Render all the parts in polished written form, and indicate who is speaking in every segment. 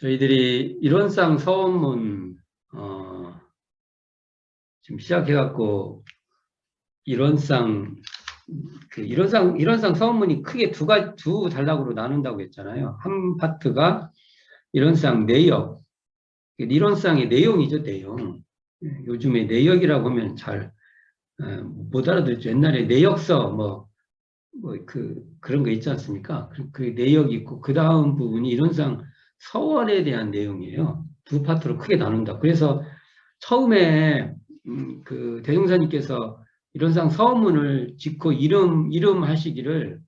Speaker 1: 저희들이 이론상 서원문 지금 시작해갖고 이론상 서원문이 크게 두 단락으로 나눈다고 했잖아요. 한 파트가 이론상 내역, 이론상의 내용이죠, 내용. 요즘에 내역이라고 하면 잘 못 알아듣죠. 옛날에 내역서 그런 거 있지 않습니까? 그 내역이 있고 그 다음 부분이 이론상 서원에 대한 내용이에요. 두 파트로 크게 나눈다. 그래서 처음에 그 대종사님께서 이론상 서원문을 짓고 이름 하시기를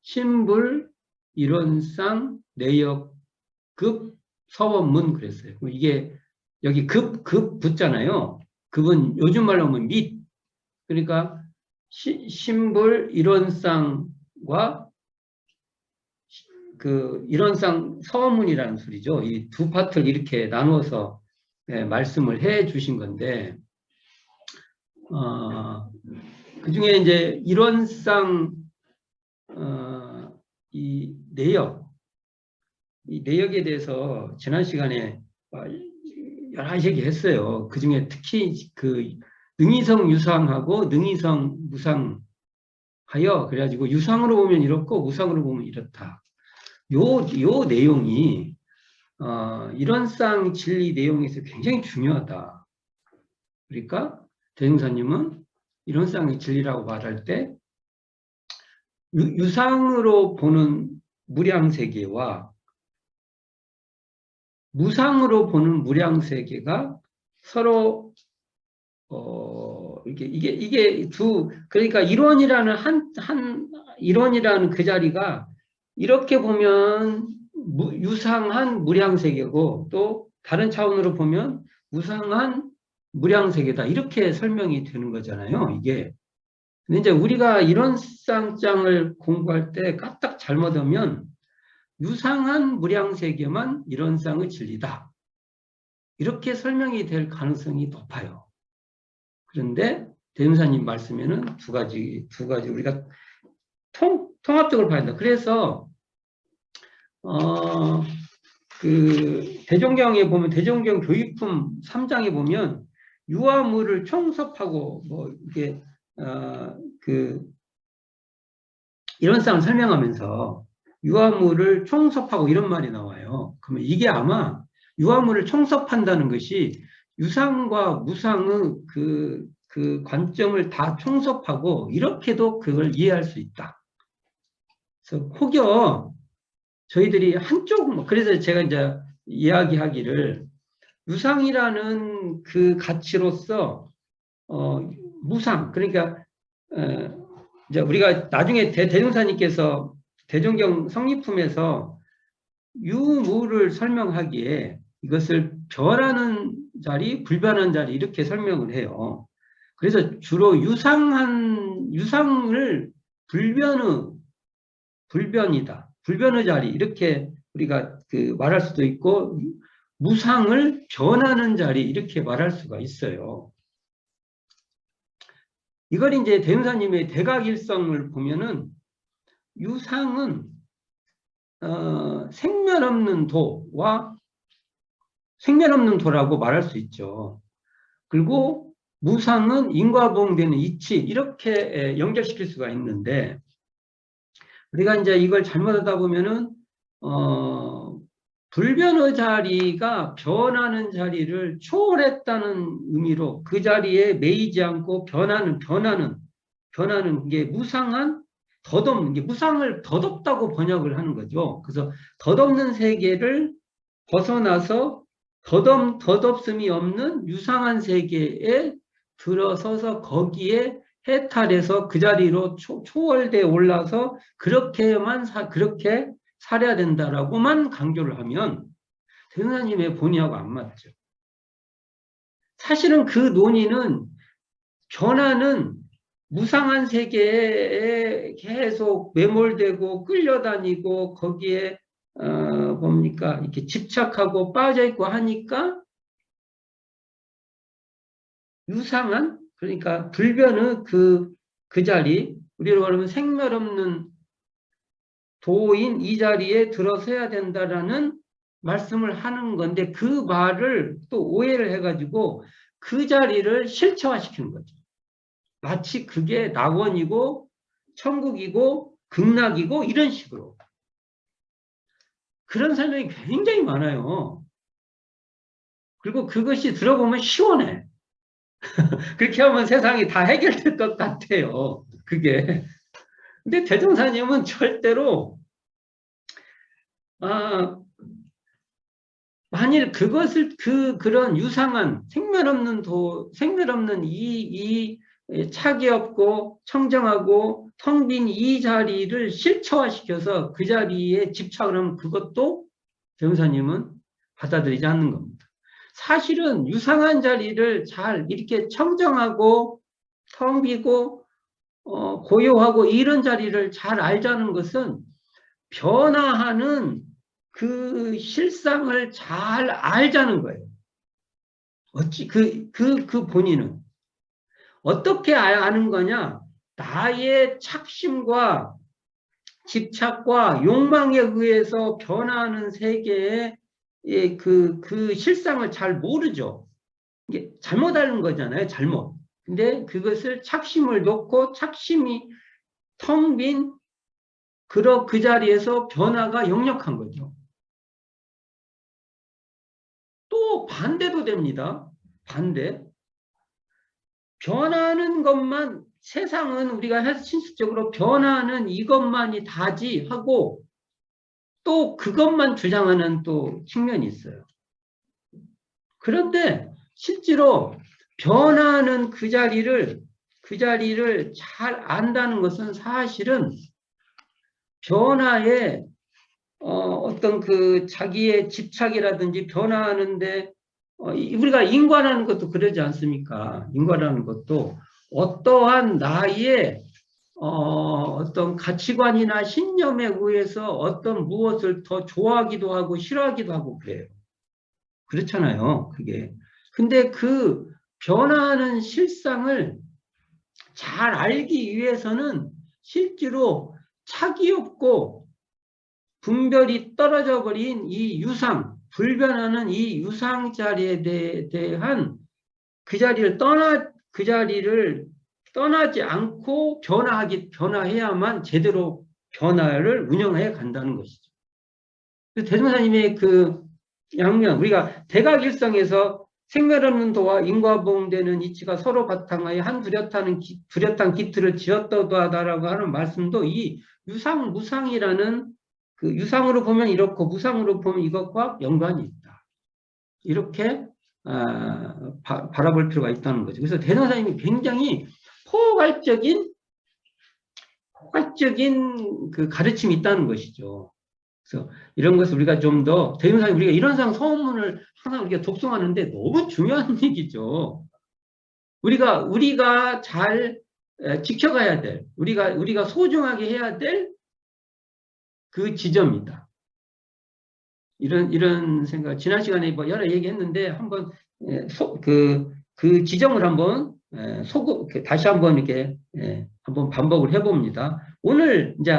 Speaker 1: 신불 이론상 내역급 서원문 그랬어요. 이게 여기 급 붙잖아요. 급은 요즘 말로 하면 밑. 그러니까 신불 이론상과 그 이론상 서원문이라는 소리죠. 이 두 파트를 이렇게 나누어서 말씀을 해 주신 건데, 그 중에 이제 이론상 이 내역에 대해서 지난 시간에 여러 가지 얘기했어요. 그 중에 특히 그 능이성 유상하고 능이성 무상하여 그래가지고 유상으로 보면 이렇고 무상으로 보면 이렇다. 요 내용이 이론상 진리 내용에서 굉장히 중요하다. 그러니까 대승사님은 이론상의 진리라고 말할 때 유상으로 보는 무량세계와 무상으로 보는 무량세계가 서로 이게 그러니까 이론이라는 이론이라는 그 자리가 이렇게 보면 유상한 무량세계고 또 다른 차원으로 보면 무상한 무량세계다. 이렇게 설명이 되는 거잖아요, 이게. 근데 이제 우리가 이론상장을 공부할 때 까딱 잘못하면 유상한 무량세계만 이론상의 진리다. 이렇게 설명이 될 가능성이 높아요. 그런데 대운사님 말씀에는 두 가지 우리가 통합적으로 봐야 한다. 그래서 그 대종경에 보면 대종경 교육품 3장에 보면 유아물을 총섭하고 이게 그 이론상을 설명하면서 유아물을 총섭하고 이런 말이 나와요. 그러면 이게 아마 유아물을 총섭한다는 것이 유상과 무상의 그 관점을 다 총섭하고 이렇게도 그걸 이해할 수 있다. 그래서 혹여 저희들이 그래서 제가 이제 이야기하기를 유상이라는 그 가치로서 무상, 그러니까 이제 우리가 나중에 대종사님께서 대종경 성리품에서 유무를 설명하기에 이것을 변하는 자리, 불변한 자리 이렇게 설명을 해요. 그래서 주로 유상을 불변이다. 불변의 자리 이렇게 우리가 말할 수도 있고 무상을 변하는 자리 이렇게 말할 수가 있어요. 이걸 이제 대운사님의 대각일성을 보면은 유상은 생면 없는 도와 생면 없는 도라고 말할 수 있죠. 그리고 무상은 인과보응되는 이치 이렇게 연결시킬 수가 있는데 우리가 이제 이걸 잘못하다 보면은 불변의 자리가 변하는 자리를 초월했다는 의미로 그 자리에 매이지 않고 변하는 게 무상한 게 무상을 덧없다고 번역을 하는 거죠. 그래서 덧없는 세계를 벗어나서 덧없음이 없는 유상한 세계에 들어서서 거기에 해탈해서 그 자리로 초월돼 올라서 그렇게 살아야 된다라고만 강조를 하면 대운사님의 본의하고 안 맞죠. 사실은 그 논의는 변하는 무상한 세계에 계속 매몰되고 끌려다니고 거기에 이렇게 집착하고 빠져있고 하니까 유상한, 그러니까 불변의 그 자리, 우리로 말하면 생멸 없는 도인 이 자리에 들어서야 된다라는 말씀을 하는 건데 그 말을 또 오해를 해가지고 그 자리를 실체화시키는 거죠. 마치 그게 낙원이고 천국이고 극락이고 이런 식으로. 그런 설명이 굉장히 많아요. 그리고 그것이 들어보면 시원해. 그렇게 하면 세상이 다 해결될 것 같아요. 그게. 근데 대종사님은 절대로 아, 만일 그것을 그런 유상한 생멸 없는 이 차기 없고 청정하고 텅 빈 이 자리를 실체화시켜서 그 자리에 집착을 하면 그것도 대종사님은 받아들이지 않는 겁니다. 사실은 유상한 자리를 잘 이렇게 청정하고 텅 비고 고요하고 이런 자리를 잘 알자는 것은 변화하는 그 실상을 잘 알자는 거예요. 어찌 그 본인은 어떻게 아는 거냐? 나의 착심과 집착과 욕망에 의해서 변화하는 세계의 그 실상을 잘 모르죠. 이게 잘못 아는 거잖아요. 잘못. 근데 그것을 착심을 놓고 착심이 텅 빈 그 자리에서 변화가 역력한 거죠. 또 반대도 됩니다. 반대. 변하는 것만 세상은 우리가 신수적으로 변하는 이것만이 다지 하고 또 그것만 주장하는 또 측면이 있어요. 그런데 실제로 변하는 그 자리를 잘 안다는 것은 사실은 변화에 어떤 그 자기의 집착이라든지 변화하는데 우리가 인과라는 것도 그러지 않습니까? 인과라는 것도 어떠한 나의 어떤 가치관이나 신념에 의해서 어떤 무엇을 더 좋아하기도 하고 싫어하기도 하고 그래요. 그렇잖아요. 그게. 근데 그 변화하는 실상을 잘 알기 위해서는 실제로 차기 없고 분별이 떨어져 버린 이 유상, 불변하는 이 유상 자리에 대한 그 자리를 떠나지 않고 변화해야만 제대로 변화를 운영해 간다는 것이죠. 대종사님의 그 양면, 우리가 대각일성에서 생멸 없는 도와 인과보응되는 이치가 서로 바탕하여 한 뚜렷한 기틀을 지었다고 하다라고 하는 말씀도 이 유상, 무상이라는 그 유상으로 보면 이렇고 무상으로 보면 이것과 연관이 있다. 이렇게 바라볼 필요가 있다는 거죠. 그래서 대종사님이 굉장히 포괄적인 그 가르침이 있다는 것이죠. 그래서 이런 것을 우리가 좀 더 대종사님 우리가 이런 상 서문을 항상 우리가 독송하는데 너무 중요한 얘기죠. 우리가 잘 지켜가야 될 우리가 소중하게 해야 될 그 지점이다. 이런 생각, 지난 시간에 뭐 여러 얘기했는데, 한번, 그 지점을 한번, 다시 한번 이렇게, 한번 반복을 해봅니다. 오늘, 이제,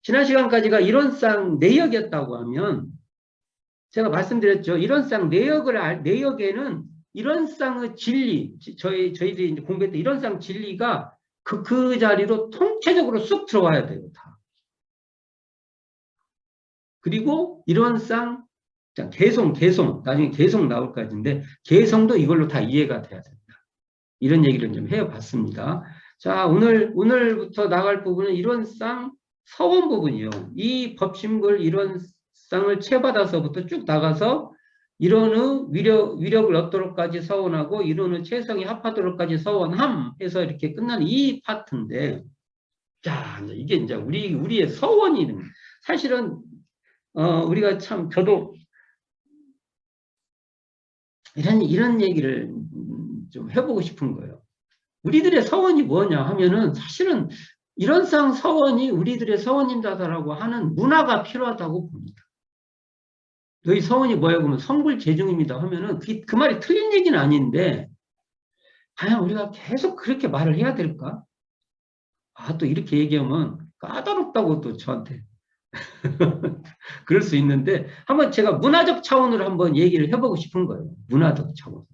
Speaker 1: 지난 시간까지가 이론상 내역이었다고 하면, 제가 말씀드렸죠. 이론상 내역에는 이론상의 진리, 저희들이 이제 공부했던 이론상 진리가 그 자리로 통체적으로 쑥 들어와야 돼요, 다. 그리고 이론상 개성 나중에 개성 나올까지인데 개성도 이걸로 다 이해가 돼야 된다. 이런 얘기를 좀 해봤습니다. 자, 오늘부터 나갈 부분은 이론상 서원 부분이요. 이 법심글 이론상을 채받아서부터 쭉 나가서 이론의 위력을 얻도록까지 서원하고 이론의 체성이 합하도록까지 서원함 해서 이렇게 끝나는 이 파트인데, 자, 이게 이제 우리의 서원이 사실은 우리가 참, 저도 이런 얘기를 좀 해보고 싶은 거예요. 우리들의 서원이 뭐냐 하면은 사실은 이론상 서원이 우리들의 서원인다라고 하는 문화가 필요하다고 봅니다. 너희 서원이 뭐야? 그러면 성불재중입니다 하면은 그 말이 틀린 얘기는 아닌데, 과연 우리가 계속 그렇게 말을 해야 될까? 또 이렇게 얘기하면 까다롭다고 또 저한테 그럴 수 있는데 한번 제가 문화적 차원으로 한번 얘기를 해보고 싶은 거예요. 문화적 차원.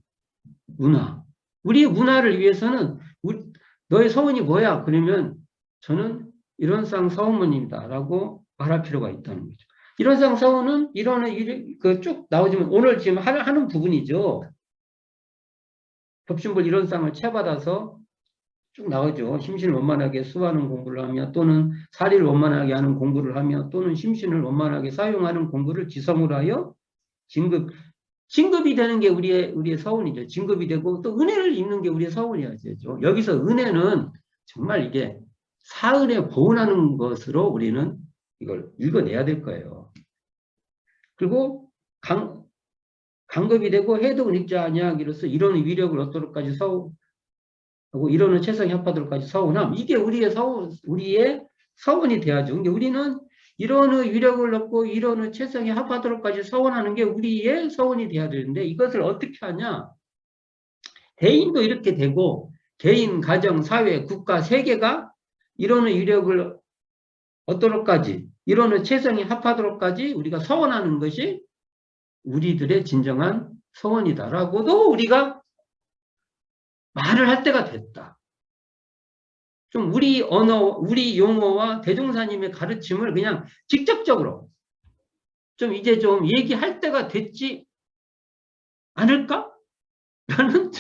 Speaker 1: 문화. 우리 문화를 위해서는 너의 서원이 뭐야? 그러면 저는 이런상 서원문입니다라고 말할 필요가 있다는 거죠. 이런상 서원은 그쭉 나오지만 오늘 지금 하는 부분이죠. 법신불 이론상을 채받아서 쭉 나오죠. 심신을 원만하게 수하는 공부를 하며 또는 사리를 원만하게 하는 공부를 하며 또는 심신을 원만하게 사용하는 공부를 지성으로 하여 진급이 되는 게 우리의 서원이죠. 진급이 되고 또 은혜를 입는 게 우리의 서원이죠. 여기서 은혜는 정말 이게 사은에 보은하는 것으로 우리는 이걸 읽어내야 될 거예요. 그리고 강급이 되고 해독을 읽지 아니하기로서 이론의 위력을 얻도록까지 하고 이론은 최상의 합하도록까지 서운함. 이게 우리의 서원이 돼야죠. 근데 우리는 이론의 위력을 얻고 이론은 최상의 합하도록까지 서원하는 게 우리의 서원이 돼야 되는데 이것을 어떻게 하냐? 대인도 이렇게 되고 개인, 가정, 사회, 국가, 세계가 이론의 위력을 얻도록까지 이론은 최상의 합하도록까지 우리가 서원하는 것이 우리들의 진정한 서원이다라고도 우리가 말을 할 때가 됐다. 좀 우리 우리 용어와 대종사님의 가르침을 그냥 직접적으로 좀 이제 좀 얘기할 때가 됐지 않을까? 라는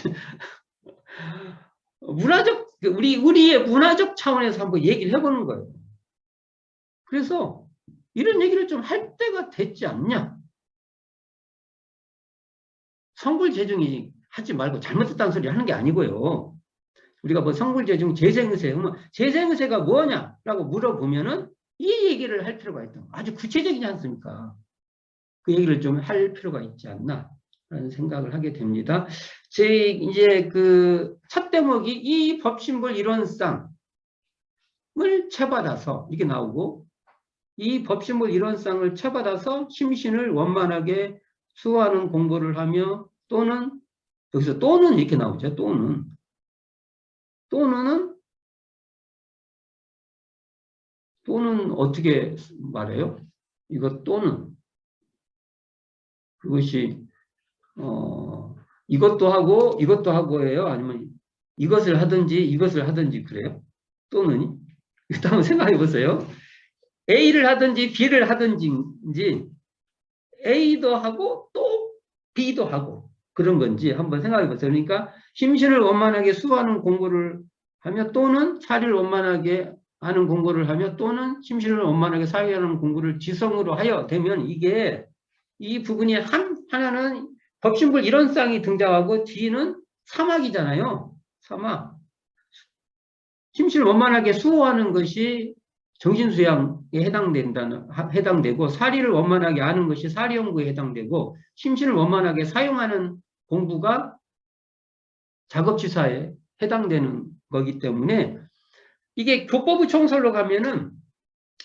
Speaker 1: 우리의 문화적 차원에서 한번 얘기를 해보는 거예요. 그래서 이런 얘기를 좀 할 때가 됐지 않냐? 성불재중이 하지 말고 잘못했다는 소리 하는 게 아니고요. 우리가 뭐 성불재중 재생의세, 재생의세가 뭐냐라고 물어보면은 이 얘기를 할 필요가 있다. 아주 구체적이지 않습니까? 그 얘기를 좀 할 필요가 있지 않나라는 생각을 하게 됩니다. 이제 그 첫 대목이 이 법신불 이론상을 채받아서 이게 나오고 이 법신불 이론상을 채받아서 심신을 원만하게 수호하는 공부를 하며 또는 여기서 또는 이렇게 나오죠. 또는 어떻게 말해요? 이거 또는 그것이 이것도 하고예요. 아니면 이것을 하든지 그래요? 또는 일단 한번 생각해 보세요. A를 하든지 B를 하든지 A도 하고 또 B도 하고 그런 건지 한번 생각해 보세요. 그러니까 심신을 원만하게 수호하는 공부를 하며 또는 사리를 원만하게 하는 공부를 하며 또는 심신을 원만하게 사회하는 공부를 지성으로 하여 되면 이게 이 부분이 하나는 법신불 이론상이 등장하고 뒤는 사막이잖아요. 사막. 심신을 원만하게 수호하는 것이 정신수양에 해당되고 사리를 원만하게 아는 것이 사리연구에 해당되고 심신을 원만하게 사용하는 공부가 작업치사에 해당되는 거기 때문에 이게 교법의 총설로 가면은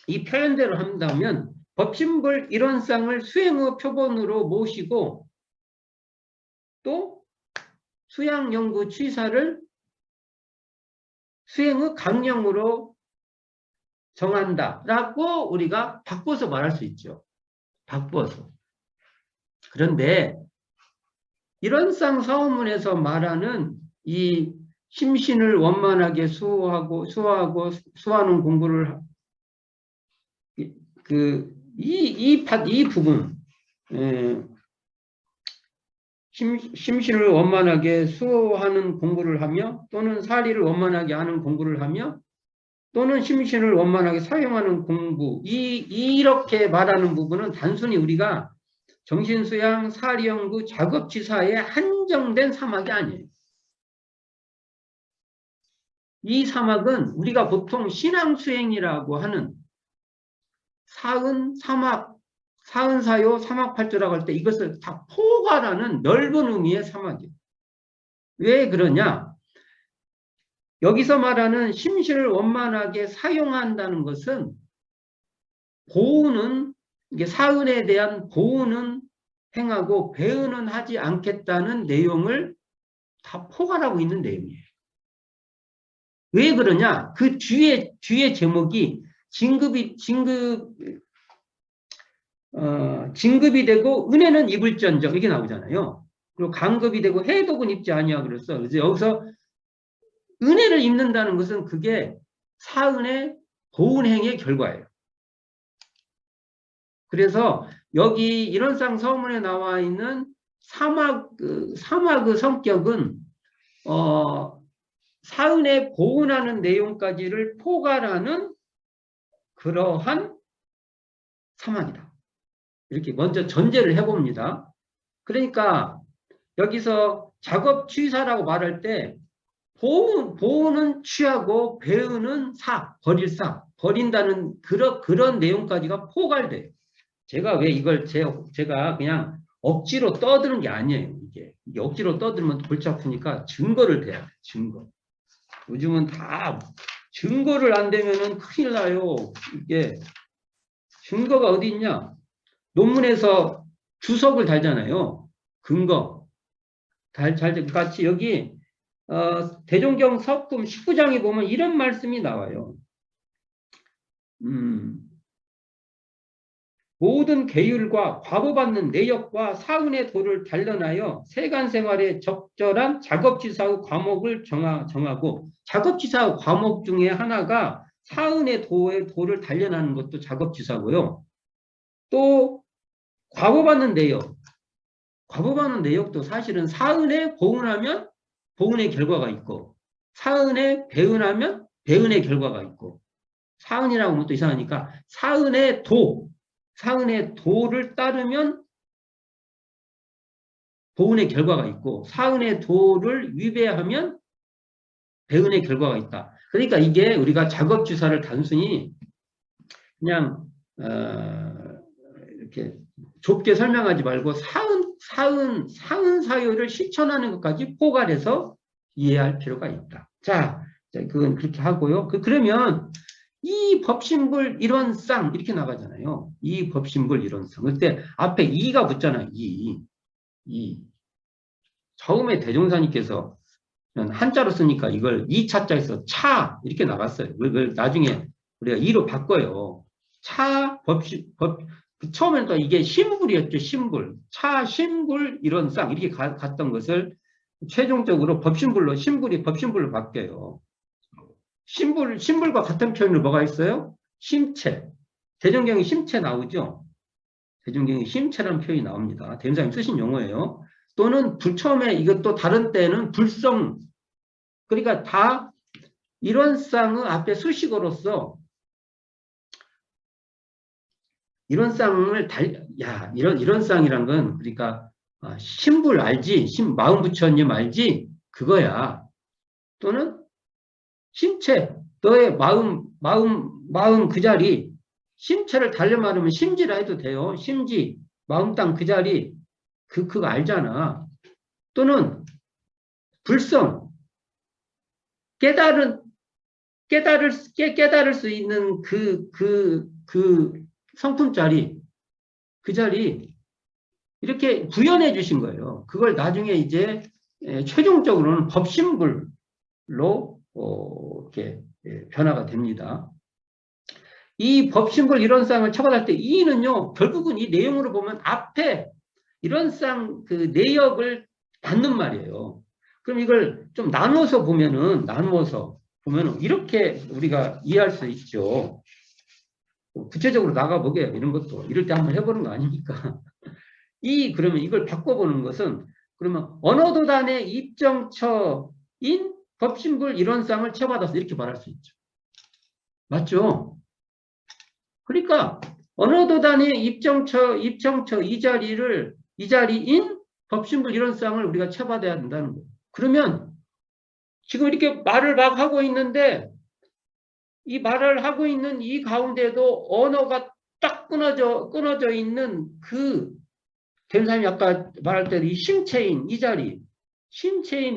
Speaker 1: 이 표현대로 한다면 법신불 이론상을 수행의 표본으로 모시고 또 수양연구 취사를 수행의 강령으로 정한다라고 우리가 바꿔서 말할 수 있죠. 바꿔서. 그런데 이론상 서원문에서 말하는 이 심신을 원만하게 수호하는 공부를 이 부분 심신을 원만하게 수호하는 공부를 하며 또는 사리를 원만하게 하는 공부를 하며 또는 심신을 원만하게 사용하는 공부 이렇게 말하는 부분은 단순히 우리가 정신수양, 사리연구, 작업치사에 한정된 사막이 아니에요. 이 사막은 우리가 보통 신앙수행이라고 하는 사은사요, 사막팔조라고 할 때 이것을 다 포괄하는 넓은 의미의 사막이에요. 왜 그러냐? 여기서 말하는 심신을 원만하게 사용한다는 것은 보은은 이게 사은에 대한 보은은 행하고 배은은 하지 않겠다는 내용을 다 포괄하고 있는 내용이에요. 왜 그러냐? 그 뒤에 제목이 진급 진급이 되고 은혜는 입을지언정 이렇게 나오잖아요. 그리고 강급이 되고 해독은 입지 아니야 그랬어. 그래서 여기서 은혜를 입는다는 것은 그게 사은의 보은행의 결과예요. 그래서 여기 이런상 서문에 나와 있는 사막의 성격은 사은의 보은하는 내용까지를 포괄하는 그러한 사막이다. 이렇게 먼저 전제를 해봅니다. 그러니까 여기서 작업취사라고 말할 때 보은은 취하고 배은은 버릴 버린다는 그런 내용까지가 포괄돼요. 제가 왜 이걸 제가 그냥 억지로 떠드는 게 아니에요. 이게 억지로 떠들면 골치 아프니까 증거를 대야 돼. 증거. 요즘은 다 증거를 안 대면은 큰일 나요. 이게 증거가 어디 있냐? 논문에서 주석을 달잖아요. 근거. 같이 여기 대종경 석금 19장에 보면 이런 말씀이 나와요. 모든 계율과 과보받는 내역과 사은의 도를 단련하여 세간 생활에 적절한 작업지사의 과목을 정하고 작업지사의 과목 중에 하나가 사은의 도를 단련하는 것도 작업지사고요. 또 과보받는 내역도 사실은 사은에 보은하면 보은의 결과가 있고 사은에 배은하면 배은의 결과가 있고 사은이라고 하면 또 이상하니까 사은의 도를 따르면 보은의 결과가 있고 사은의 도를 위배하면 배은의 결과가 있다. 그러니까 이게 우리가 작업주사를 단순히 그냥 이렇게 좁게 설명하지 말고 사은 사유를 실천하는 것까지 포괄해서 이해할 필요가 있다. 자, 그건 그렇게 하고요. 그러면 이 법신불 이론상 이렇게 나가잖아요. 이 법신불 이론상. 그때 앞에 이가 붙잖아요. 이. 처음에 대종사님께서 한자로 쓰니까 이걸 이차자에서 차 이렇게 나갔어요. 그걸 나중에 우리가 이로 바꿔요. 처음에는 또 이게 신불이었죠. 신불. 신불 이론상 이렇게 갔던 것을 최종적으로 신불이 법신불로 바뀌어요. 신불과 같은 표현으로 뭐가 있어요? 심체. 대종경에 심체 나오죠? 대종경에 심체라는 표현이 나옵니다. 대종사님 쓰신 용어예요. 또는 처음에 이것도 다른 때는 불성. 그러니까 다 이론상의 앞에 수식어로서 이론상을 이론상이란 건 그러니까 신불 알지? 마음부처님 알지? 그거야. 또는 심체, 너의 마음 그 자리, 심체를 달려 말하면 심지라 해도 돼요. 심지, 마음 땅 그 자리, 그거 알잖아. 또는 불성, 깨달을 수 있는 그 성품 자리, 그 자리, 이렇게 구현해 주신 거예요. 그걸 나중에 이제 최종적으로는 법신불로 이렇게 변화가 됩니다. 이 법신불 이론상을 처벌할 때 이는요, 결국은 이 내용으로 보면 앞에 이론상 그 내역을 받는 말이에요. 그럼 이걸 좀 나눠서 보면은 이렇게 우리가 이해할 수 있죠. 구체적으로 나가보게 이런 것도 이럴 때 한번 해보는 거 아닙니까? 그러면 이걸 바꿔보는 것은 그러면 언어도단의 입정처인 법신불 이론상을 처받아서 이렇게 말할 수 있죠. 맞죠? 그러니까 언어도단의 입정처 이 자리인 법신불 이론상을 우리가 처받아야 된다는 거예요. 그러면 지금 이렇게 말을 막 하고 있는데 이 말을 하고 있는 이 가운데도 언어가 딱 끊어져 있는 대사님이 아까 말할 때 이 심체인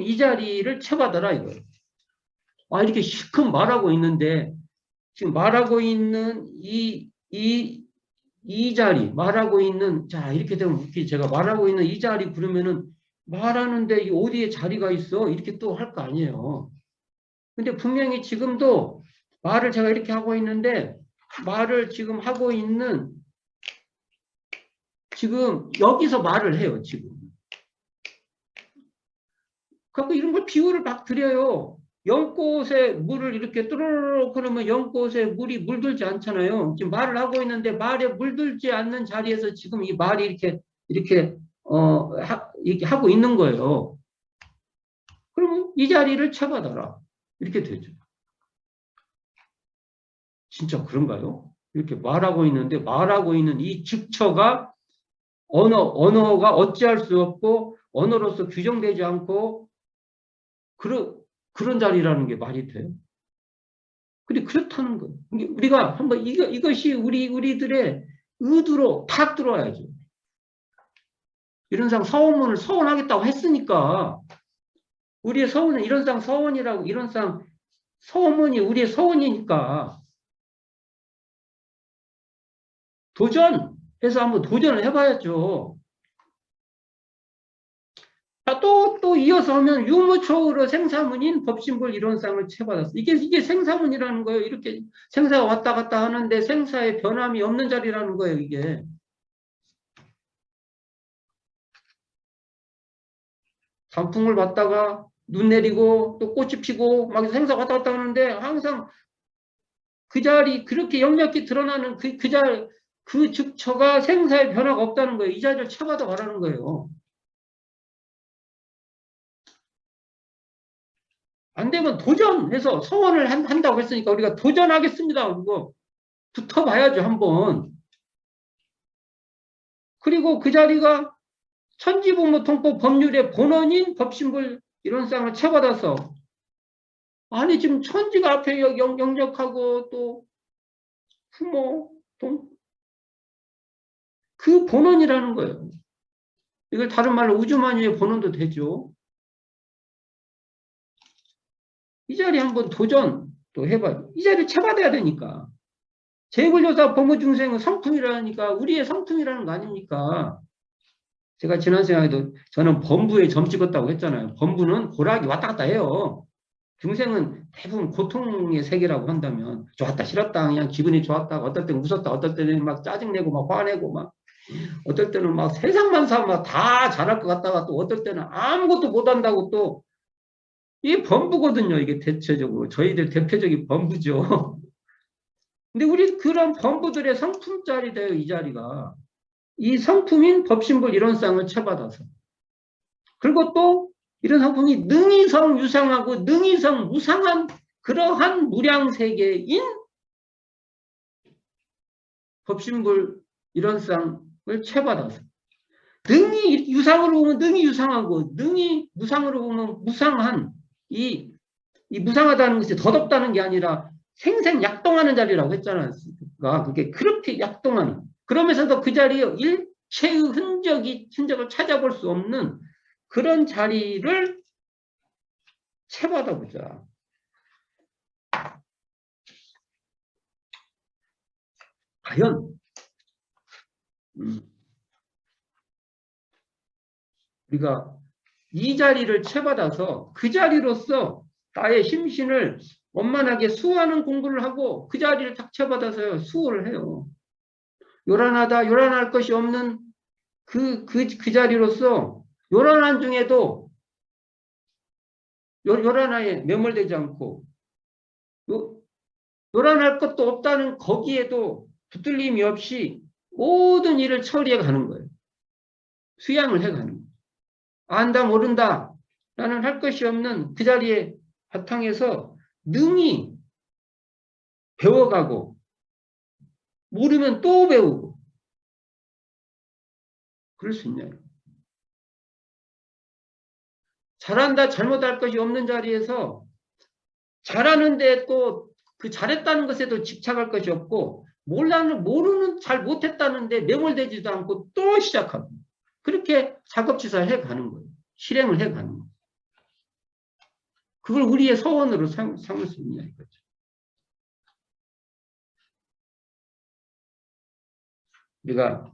Speaker 1: 이 자리를 쳐받아라 이거예요. 이렇게 실컷 말하고 있는데 지금 말하고 있는 이 자리, 이렇게 되면 제가 말하고 있는 이 자리 그러면은 말하는데 어디에 자리가 있어? 이렇게 또 할 거 아니에요. 근데 분명히 지금도 말을 제가 이렇게 하고 있는데 말을 지금 하고 있는 지금 여기서 말을 해요, 지금. 그래서 이런 걸 비유를 막 드려요. 연꽃에 물을 이렇게 뚜루룩 그러면 연꽃에 물이 물들지 않잖아요. 지금 말을 하고 있는데 말에 물들지 않는 자리에서 지금 이 말이 이렇게 이렇게 하고 있는 거예요. 그러면 이 자리를 채받아라. 이렇게 되죠. 진짜 그런가요? 이렇게 말하고 있는데 말하고 있는 이 즉처가 언어가 어찌할 수 없고 언어로서 규정되지 않고 그런 자리라는 게 말이 돼요. 근데 그렇다는 거예요. 우리가 한번 이것이 우리들의 의도로 탁 들어와야죠. 이런상 서원문을 서원하겠다고 했으니까 우리의 서원은 이런상 서원이라고 이런상 서원문이 우리의 서원이니까 도전해서 한번 도전을 해봐야죠. 또 이어서 하면 유무초으로 생사문인 법신불 이론상을 채받았어. 이게 생사문이라는 거예요. 이렇게 생사가 왔다 갔다 하는데 생사의 변함이 없는 자리라는 거예요, 이게. 단풍을 봤다가 눈 내리고 또 꽃이 피고 막 생사가 왔다 갔다 하는데 항상 그 자리 그렇게 역력히 드러나는 그 즉처가 생사의 변화가 없다는 거예요. 이 자리를 채받아 가라는 거예요. 안 되면 도전해서 서원을 한다고 했으니까 우리가 도전하겠습니다. 그거 붙어봐야죠, 한번. 그리고 그 자리가 천지부무통법 법률의 본원인 법신불 이론상을 채받아서 아니 지금 천지가 앞에 영역하고 또 부모 그 본원이라는 거예요. 이걸 다른 말로 우주만유의 본원도 되죠. 이 자리 한번 도전 또 해봐요. 이 자리 채받아야 되니까. 제불조사 법무중생은 성품이라니까 우리의 성품이라는 거 아닙니까? 제가 지난 시간에도 저는 범부에 점 찍었다고 했잖아요. 범부는 고락이 왔다 갔다 해요. 중생은 대부분 고통의 세계라고 한다면 좋았다 싫었다 그냥 기분이 좋았다 어떨 때는 웃었다 어떨 때는 막 짜증내고 막 화내고 막 어떨 때는 막 세상만사 막 다 잘할 것 같다가 또 어떨 때는 아무것도 못한다고 또 이 범부거든요. 이게 대체적으로 저희들 대표적인 범부죠. 근데 우리 그런 범부들의 성품짜리 돼요. 이 자리가. 이 성품인 법신불 이론상을 채받아서. 그리고 또 이런 성품이 능이성 유상하고 능이성 무상한 그러한 무량세계인 법신불 이론상을 채받아서. 능이 유상으로 보면 능이 유상하고 능이 무상으로 보면 무상한 이 무상하다는 것이 덧없다는 게 아니라 생생약동하는 자리라고 했잖아요. 그게 그렇게 약동하는. 그러면서도 그 자리에 일체의 흔적을 찾아볼 수 없는 그런 자리를 채받아보자. 과연 우리가 이 자리를 채받아서 그 자리로서 나의 심신을 원만하게 수호하는 공부를 하고 그 자리를 딱 채받아서 수호를 해요. 요란할 것이 없는 그 자리로서 요란한 중에도 요란하에 매몰되지 않고 요란할 것도 없다는 거기에도 붙들림이 없이 모든 일을 처리해 가는 거예요. 수양을 해 가는 거예요. 안다 모른다 라는 할 것이 없는 그 자리에 바탕에서 능히 배워가고 모르면 또 배우고 그럴 수 있냐요. 잘한다 잘못할 것이 없는 자리에서 잘하는데 또 그 잘했다는 것에도 집착할 것이 없고 모르는 잘 못했다는데 매몰되지도 않고 또 시작하고 그렇게 작업지사를 해가는 거예요. 실행을 해가는 거예요. 그걸 우리의 서원으로 삼을 수 있냐 이거죠. 우리가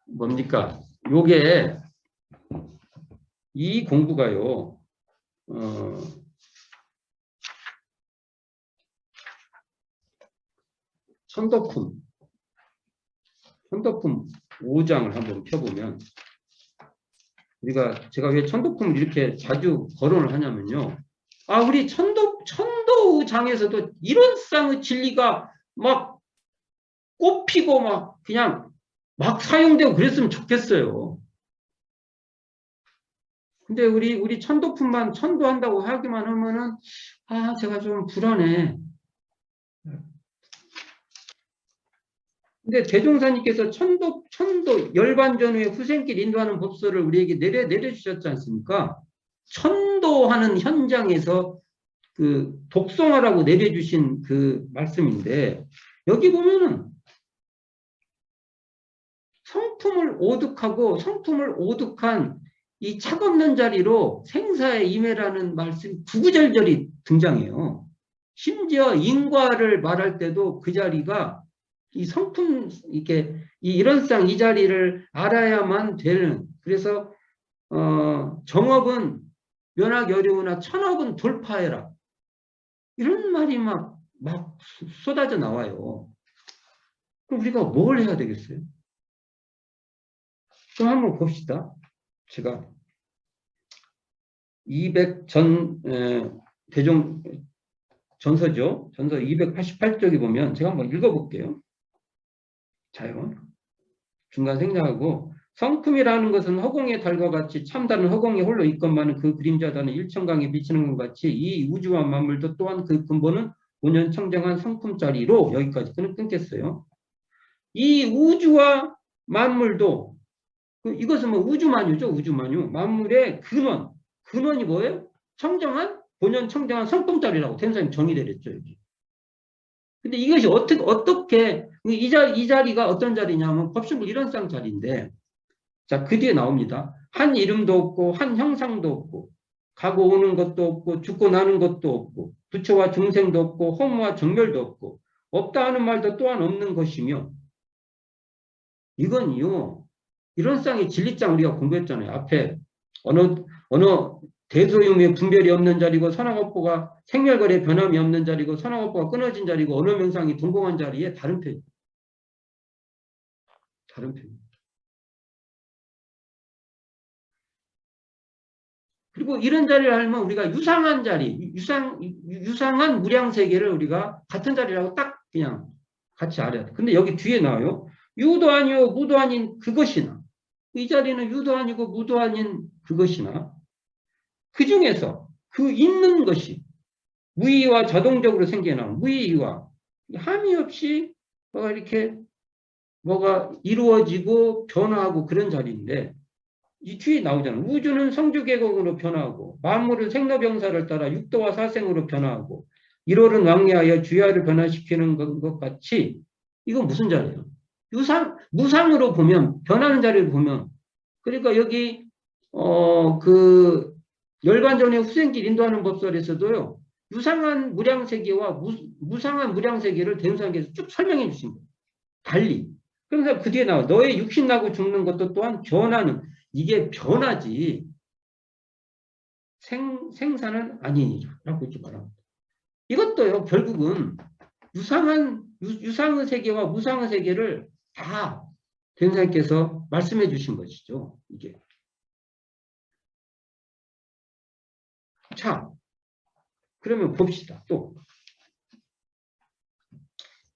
Speaker 1: 뭡니까? 요게 이 공부가요. 천도품 5장을 한번 펴보면 제가 왜 천도품을 이렇게 자주 거론을 하냐면요. 우리 천도장에서도 이런 쌍의 진리가 막 꽃피고 막 그냥 막 사용되고 그랬으면 좋겠어요. 근데 우리 천도품만 천도한다고 하기만 하면은 제가 좀 불안해. 근데 대종사님께서 천도 열반전 후에 후생길 인도하는 법서를 우리에게 내려주셨지 않습니까? 천도하는 현장에서 그 독송하라고 내려주신 그 말씀인데, 여기 보면은 성품을 오득한 이 착없는 자리로 생사에 임해라는 말씀 구구절절이 등장해요. 심지어 인과를 말할 때도 그 자리가 이 성품, 이런 쌍 이 자리를 알아야만 되는, 그래서 정업은 면하기 어려우나 천업은 돌파해라, 이런 말이 막 쏟아져 나와요. 그럼 우리가 뭘 해야 되겠어요? 그럼 한번 봅시다. 제가 대종 전서죠. 전서 288쪽에 보면 제가 한번 읽어볼게요. 자요. 중간 생략하고, 성품이라는 것은 허공의 달과 같이 참다른 허공에 홀로 있건만은 그 그림자다는 일천강에 비치는 것 같이 이 우주와 만물도 또한 그 근본은 온연 청정한 성품짜리로, 여기까지 끊겠어요. 이 우주와 만물도, 이것은 뭐 우주만유죠. 우주만유. 만물의 근원이 뭐예요? 청정한, 본연 청정한 성품짜리라고天사님 정의되랬죠, 여기. 근데 이것이 어떻게 이 자리가 어떤 자리냐면 법신불 일원상 자리인데, 자, 그 뒤에 나옵니다. 한 이름도 없고 한 형상도 없고 가고 오는 것도 없고 죽고 나는 것도 없고 부처와 중생도 없고 허무와 정멸도 없고 없다 하는 말도 또한 없는 것이며, 이건요, 일원상의 진리장 우리가 공부했잖아요. 앞에 어느 대소유무의 분별이 없는 자리고 선악업보가 생멸거래 변함이 없는 자리고 선악업보가 끊어진 자리고 언어 명상이 동공한 자리에 다른 편. 그리고 이런 자리를 알면 우리가 유상한 자리, 유상한 무량세계를 우리가 같은 자리라고 딱 그냥 같이 알아야 돼. 근데 여기 뒤에 나와요. 유도 아니요 무도 아닌 그것이나, 이 자리는 유도 아니고 무도 아닌 그것이나, 그 중에서 그 있는 것이 무의와 자동적으로 생겨나는 무의와 함이 없이 뭐가 이루어지고 변화하고 그런 자리인데, 이 뒤에 나오잖아요. 우주는 성주계곡으로 변화하고 만물은 생로병사를 따라 육도와 사생으로 변화하고 1월은 왕래하여 주야를 변화시키는 것 같이, 이건 무슨 자리예요? 무상으로 보면, 변하는 자리를 보면, 그러니까 여기 그 열반전의 후생길 인도하는 법설에서도요, 유상한 무량세계와 무상한 무량세계를 대운상께서 쭉 설명해 주신 거예요. 달리. 그래서 그 뒤에 나와 너의 육신 나고 죽는 것도 또한 변하는, 이게 변하지 생사는 아니니라고 이렇게 말합니다. 이것도요, 결국은 유상의 세계와 무상의 세계를 다 대운상께서 말씀해 주신 것이죠. 이게. 자, 그러면 봅시다. 또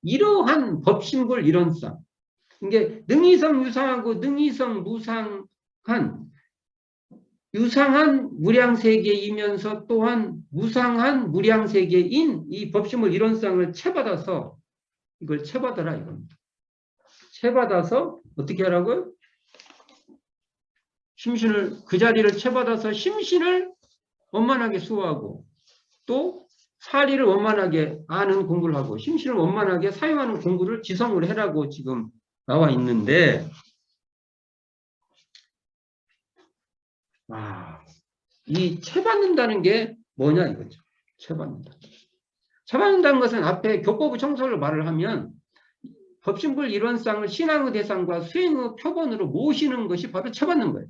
Speaker 1: 이러한 법신불 이론상, 이게 능이성 유상하고 능이성 무상한 유상한 무량세계이면서 또한 무상한 무량세계인 이 법신불 이론상을 채받아서, 이걸 채받아라 이겁니다. 채받아서 어떻게 하라고요? 그 자리를 채받아서 심신을 원만하게 수호하고, 또 사리를 원만하게 아는 공부를 하고 심신을 원만하게 사용하는 공부를 지성을 해라고 지금 나와 있는데, 이 채받는다는 게 뭐냐 이거죠. 채받는다는 것은 앞에 교법의 청설로 말을 하면 법신불 이론상을 신앙의 대상과 수행의 표본으로 모시는 것이 바로 채받는 거예요.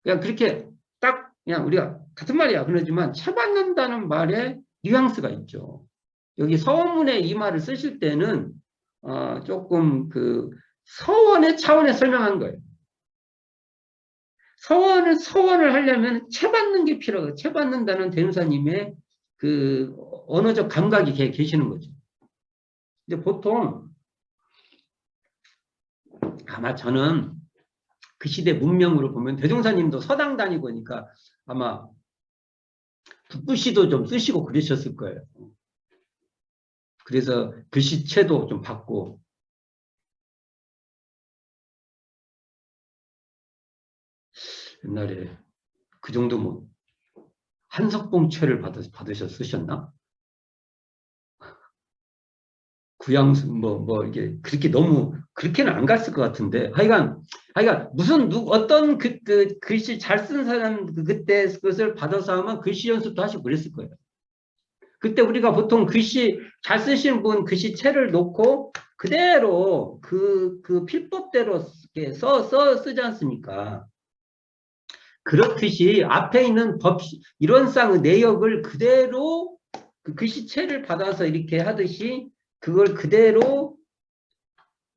Speaker 1: 그냥 그렇게 딱 그냥 우리가 같은 말이야. 그러지만 채받는다는 말에 뉘앙스가 있죠. 여기 서원문에 이 말을 쓰실 때는 조금 그 서원의 차원에 설명한 거예요. 서원을 하려면 채받는 게 필요해요. 채받는다는 대누사님의 그 언어적 감각이 계시는 거죠. 근데 보통 아마 저는 그 시대 문명으로 보면 대종사님도 서당 다니고 하니까 아마 붓글씨도 좀 쓰시고 그러셨을 거예요. 그래서 글씨체도 좀 받고 옛날에 그 정도 뭐 한석봉체를 쓰셨나? 구양수 이게 그렇게 너무 그렇게는 안 갔을 것 같은데 하여간 무슨 어떤 그 글씨 잘 쓴 사람 그때 그것을 받아서 하면 글씨 연습도 하시고 그랬을 거예요. 그때 우리가 보통 글씨 잘 쓰시는 분 글씨체를 놓고 그대로 그 필법대로 쓰지 않습니까? 그렇듯이 앞에 있는 이론상의 내역을 그대로 그 글씨체를 받아서 이렇게 하듯이 그걸 그대로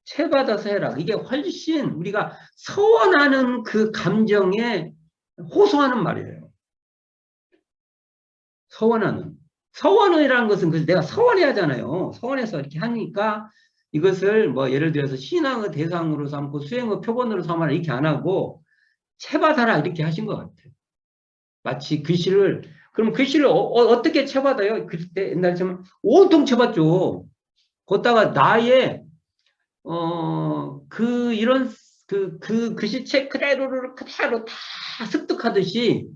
Speaker 1: 채받아서 해라. 이게 훨씬 우리가 서원하는 그 감정에 호소하는 말이에요. 서원이라는 것은 그래서 내가 서원해야잖아요. 서원해서 이렇게 하니까 이것을 뭐 예를 들어서 신앙의 대상으로 삼고 수행의 표본으로 삼아라 이렇게 안 하고 채받아라 이렇게 하신 것 같아요. 마치 그럼 글씨를 어떻게 채받아요? 그때 옛날처럼 온통 채받죠. 거기다가 나의 그 글씨체 그대로 다 습득하듯이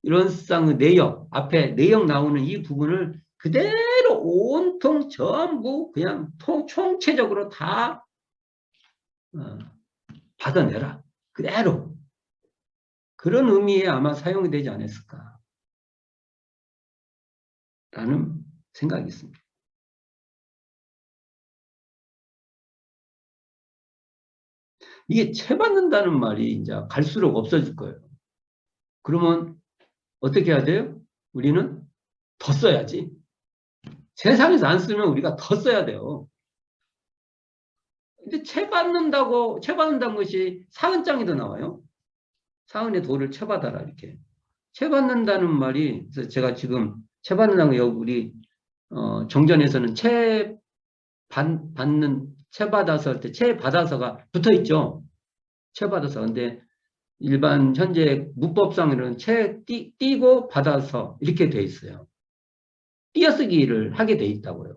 Speaker 1: 이런 쌍의 내역, 앞에 내역 나오는 이 부분을 그대로 온통 전부 그냥 총체적으로 다 받아내라. 그대로. 그런 의미에 아마 사용이 되지 않았을까. 라는 생각이 있습니다. 이게 채받는다는 말이 이제 갈수록 없어질 거예요. 그러면 어떻게 해야 돼요? 우리는 더 써야지. 세상에서 안 쓰면 우리가 더 써야 돼요. 근데 채받는다는 것이 사은장에도 나와요. 사은의 도를 채받아라, 이렇게. 채받는다는 말이, 그래서 제가 지금 채받는다는 거, 우리, 정전에서는 채받아서 할 때, 채받아서가 붙어 있죠. 채받아서. 근데 일반 현재 문법상으로는 띄고 받아서 이렇게 돼 있어요. 띄어쓰기를 하게 돼 있다고요.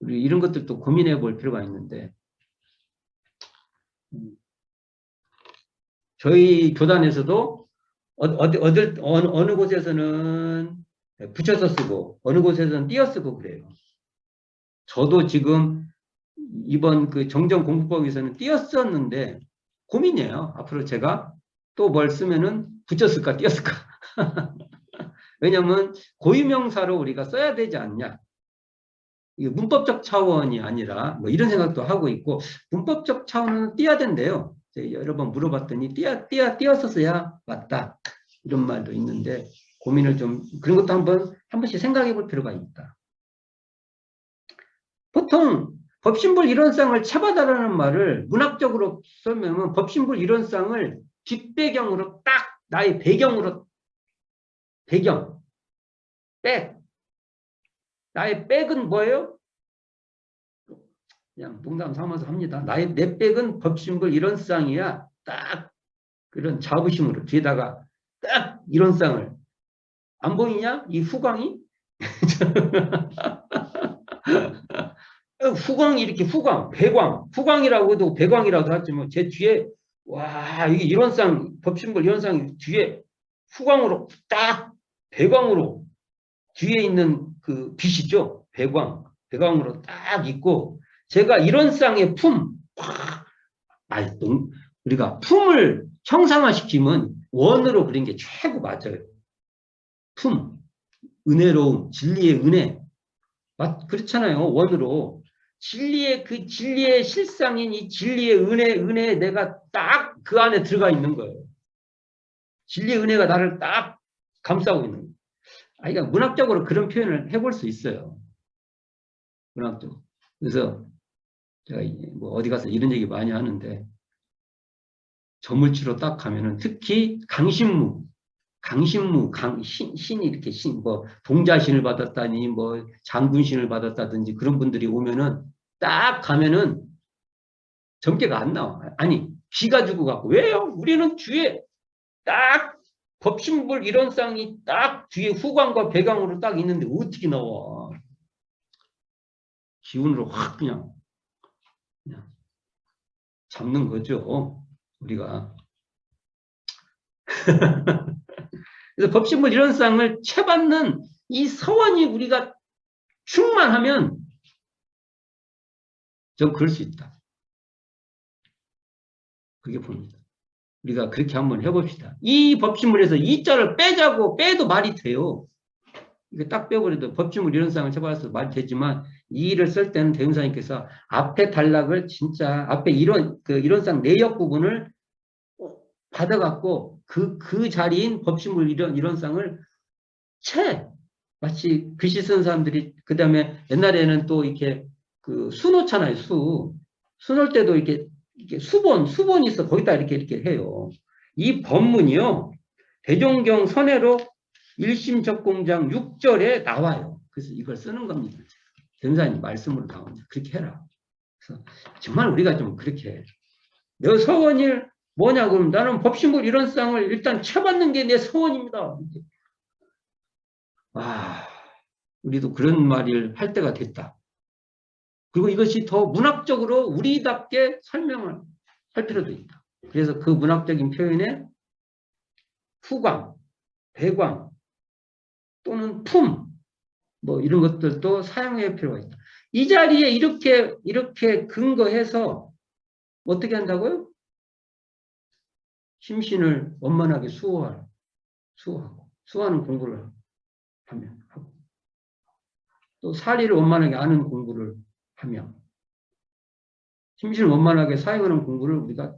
Speaker 1: 우리 이런 것들도 고민해 볼 필요가 있는데, 저희 교단에서도 어느 곳에서는 붙여서 쓰고 어느 곳에서는 띄어 쓰고 그래요. 저도 지금 이번 그 정정 공부법에서는 띄어 썼는데 고민이에요. 앞으로 제가 또 뭘 쓰면은 붙였을까 띄었을까. 왜냐하면 고유명사로 우리가 써야 되지 않냐. 이게 문법적 차원이 아니라 뭐 이런 생각도 하고 있고 문법적 차원은 띄어야 된대요. 여러 번 물어봤더니 띄어서 써야 맞다. 이런 말도 있는데 고민을 좀 그런 것도 한 번씩 생각해 볼 필요가 있다. 보통 법신불 이론상을 채받아라는 말을 문학적으로 설명하면 법신불 이론상을 뒷배경으로 딱 나의 배경 나의 백은 뭐예요? 그냥 농담 삼아서 합니다. 내 백은 법신불 이론상이야. 딱 그런 자부심으로 뒤에다가 딱 이론상을 안 보이냐? 이 후광이? 후광이 이렇게 후광이라고 해도 배광이라고 하지만 제 뒤에 와 이게 이론상 법신불 이론상 뒤에 후광으로 딱 배광으로 뒤에 있는 그 빛이죠. 배광으로 딱 있고 제가 이론상의 우리가 품을 형상화시키면 원으로 그린 게 최고 맞아요. 은혜로움, 진리의 은혜. 그렇잖아요. 원으로. 진리의 실상인 이 진리의 은혜 내가 딱 그 안에 들어가 있는 거예요. 진리의 은혜가 나를 딱 감싸고 있는 거예요. 그러니까 문학적으로 그런 표현을 해볼 수 있어요. 문학적으로. 그래서 제가 뭐 어디 가서 이런 얘기 많이 하는데 저물치로 딱 가면은 특히 강신무, 신이 이렇게 뭐 동자신을 받았다니 뭐 장군신을 받았다든지 그런 분들이 오면은 딱 가면은 점괘가 안 나와. 아니 기가 죽고 갖고 왜요? 우리는 뒤에 딱 법신불 이런 쌍이 딱 뒤에 후광과 배광으로 딱 있는데 어떻게 나와? 기운으로 확 그냥 잡는 거죠. 우리가. 그래서 법신불 이런 쌍을 채받는 이 서원이 우리가 충만하면 전 그럴 수 있다. 그게 봅니다. 우리가 그렇게 한번 해봅시다. 이 법신물에서 이 자를 빼자고 빼도 말이 돼요. 이거 딱 빼버려도 법신물 이런 쌍을 쳐봐서 말이 되지만 이 일을 쓸 때는 대운사님께서 앞에 단락을 진짜 앞에 이런 쌍 내역 부분을 받아갖고 그 자리인 법신물 이런 쌍을 마치 글씨 쓰는 사람들이 그 다음에 옛날에는 또 이렇게 그 수 놓잖아요. 수 놓을 때도 이렇게 수본이 있어. 거기다 이렇게 해요. 이 법문이요. 대종경 선해로 1심 적공장 6절에 나와요. 그래서 이걸 쓰는 겁니다. 변사님 말씀으로 나옵니다. 그렇게 해라. 그래서 정말 우리가 좀 그렇게 해. 내 서원일 뭐냐 그럼 나는 법신불 이런 쌍을 일단 쳐받는 게 내 서원입니다. 우리도 그런 말을 할 때가 됐다. 그리고 이것이 더 문학적으로 우리답게 설명을 할 필요도 있다. 그래서 그 문학적인 표현에 후광, 배광 또는 품 뭐 이런 것들도 사용할 필요가 있다. 이 자리에 이렇게 근거해서 어떻게 한다고요? 심신을 원만하게 수호하는 공부를 하고 또 사리를 원만하게 아는 공부를 하며 심신을 원만하게 사용하는 공부를 우리가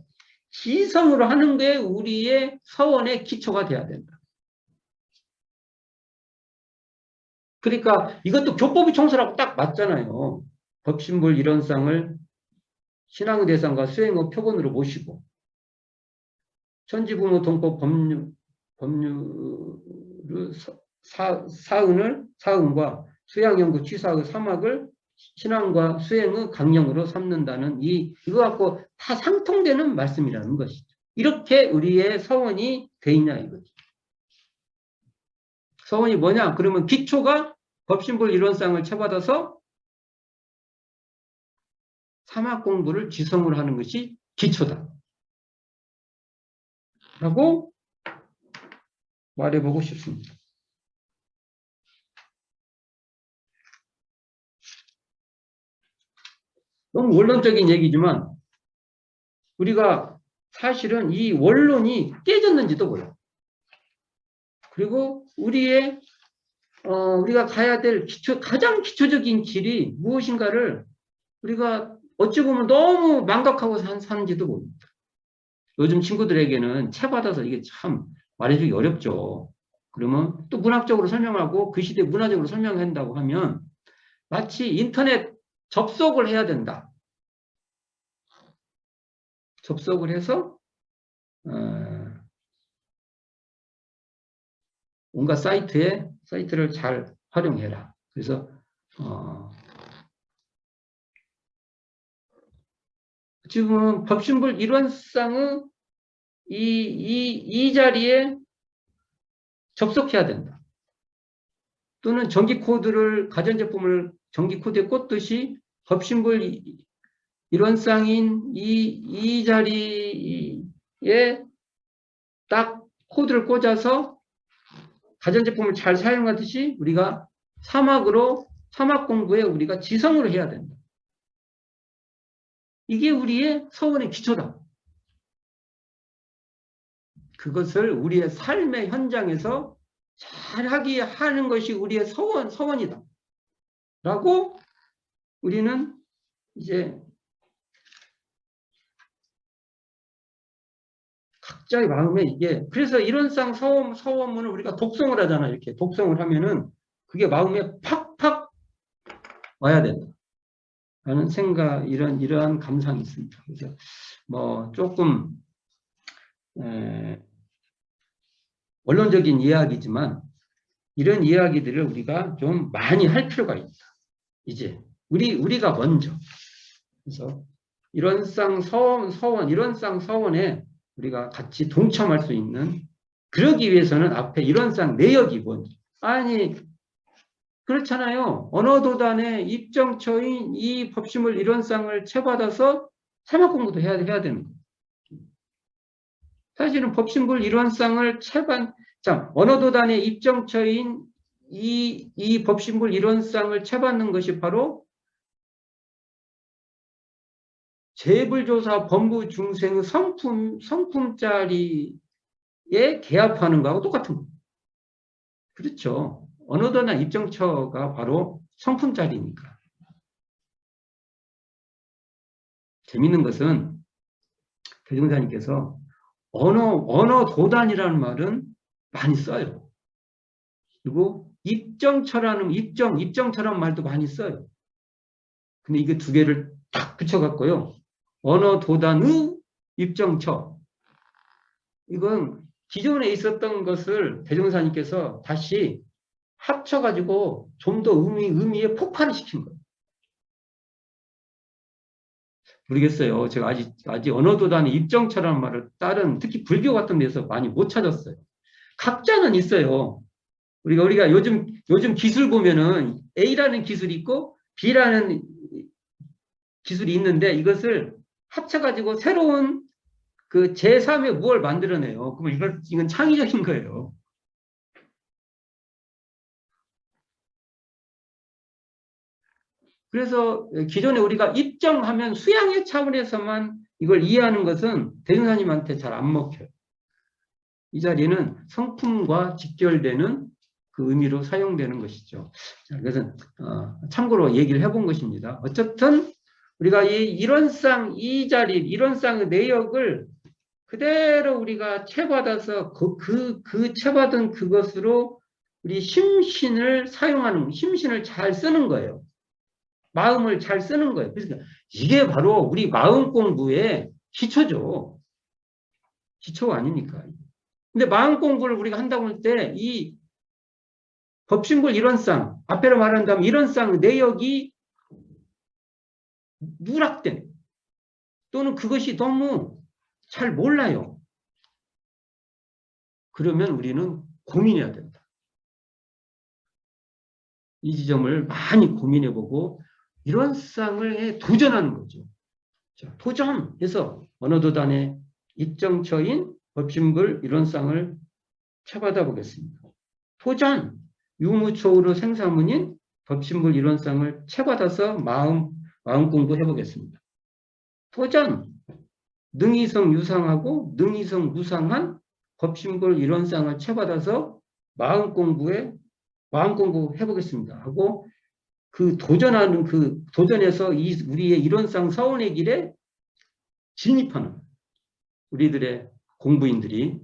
Speaker 1: 지성으로 하는 게 우리의 서원의 기초가 돼야 된다. 그러니까 이것도 교법의 청소라고 딱 맞잖아요. 법신불 이론상을 신앙의 대상과 수행의 표본으로 모시고 천지부모 동법 법률을 사은과 수양연구 취사의 사막을 신앙과 수행의 강령으로 삼는다는 이거 갖고 다 상통되는 말씀이라는 것이죠. 이렇게 우리의 서원이 돼 있냐 이거죠. 서원이 뭐냐? 그러면 기초가 법신불 이론상을 쳐받아서 사막 공부를 지성으로 하는 것이 기초다. 라고 말해보고 싶습니다. 너무 원론적인 얘기지만 우리가 사실은 이 원론이 깨졌는지도 몰라요. 그리고 우리가 가야 될 가장 기초적인 길이 무엇인가를 우리가 어찌 보면 너무 망각하고 사는지도 모릅니다. 요즘 친구들에게는 책 받아서 이게 참 말해주기 어렵죠. 그러면 또 문학적으로 설명하고 그 시대 문화적으로 설명한다고 하면 마치 인터넷 접속을 해야 된다. 접속을 해서 온갖 사이트를 잘 활용해라. 그래서 지금 법신불 일원상의 이 자리에 접속해야 된다. 또는 전기코드를 가전제품을 전기코드에 꽂듯이 법신불 일원상인 이 자리에 딱 코드를 꽂아서 가전제품을 잘 사용하듯이 우리가 사막 공부에 우리가 지성으로 해야 된다. 이게 우리의 서원의 기초다. 그것을 우리의 삶의 현장에서 잘하게 하는 것이 우리의 서원이다. 라고 우리는 이제 각자의 마음에 이게, 그래서 이론상 서원문을 우리가 독송을 하잖아. 이렇게 독송을 하면은 그게 마음에 팍팍 와야 된다 라는 생각, 이러한 감상이 있습니다. 그래서 뭐 조금 원론적인 이야기지만 이런 이야기들을 우리가 좀 많이 할 필요가 있다. 이제 우리가 먼저. 그래서 이론상 서원, 이론상 서원에 우리가 같이 동참할 수 있는, 그러기 위해서는 앞에 이론상 내역이 뭔지. 아니, 그렇잖아요. 언어도단의 입정처인 이 법심을 이론상을 채받아서 사막 공부도 해야 되는 거예요. 사실은 법심불 이론상을 자, 언어도단의 입정처인 이 법심불 이론상을 채받는 것이 바로 재불조사 법무 중생의 성품짜리에 개합하는 거하고 똑같은 거예요. 그렇죠. 언어도나 입정처가 바로 성품짜리니까. 재밌는 것은 대종사님께서 언어도단이라는 말은 많이 써요. 그리고 입정처라는 입정처라는 말도 많이 써요. 근데 이게 두 개를 딱 붙여갖고요. 언어도단의 입정처. 이건 기존에 있었던 것을 대종사님께서 다시 합쳐가지고 좀 더 의미에 폭발을 시킨 거예요. 모르겠어요. 제가 아직 언어도단의 입정처라는 말을 다른 특히 불교 같은 데서 많이 못 찾았어요. 각자는 있어요. 우리가 요즘 기술 보면은 A라는 기술이 있고 B라는 기술이 있는데 이것을 합쳐가지고 새로운 그 제3의 무엇을 만들어내요. 그러면 이건 창의적인 거예요. 그래서 기존에 우리가 입정하면 수양의 차원에서만 이걸 이해하는 것은 대승사님한테 잘 안 먹혀요. 이 자리는 성품과 직결되는 그 의미로 사용되는 것이죠. 자, 그래서 참고로 얘기를 해본 것입니다. 어쨌든 우리가 이 이론상 이론상의 내역을 그대로 우리가 채받아서 그 채받은 그것으로 우리 심신을 사용하는, 심신을 잘 쓰는 거예요. 마음을 잘 쓰는 거예요. 그래서 이게 바로 우리 마음 공부의 기초죠. 기초 아닙니까? 근데 마음 공부를 우리가 한다고 할 때 이 법신불 이론상, 앞에로 말한다면 이론상 내역이 누락된 또는 그것이 너무 잘 몰라요. 그러면 우리는 고민해야 된다. 이 지점을 많이 고민해보고 이론상을 도전하는 거죠. 자, 도전해서 언어도단의 입정처인 법신불 이론상을 채받아 보겠습니다. 도전! 유무초으로 생사문인 법신불 이론상을 채받아서 마음 공부해 보겠습니다. 도전! 능이성 유상하고 능이성 무상한 법신불 이론상을 채받아서 마음 공부 해보겠습니다. 하고 그 도전에서 우리의 이론상 서원의 길에 진입하는 우리들의 공부인들이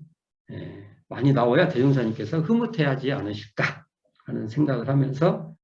Speaker 1: 많이 나와야 대종사님께서 흐뭇해하지 않으실까 하는 생각을 하면서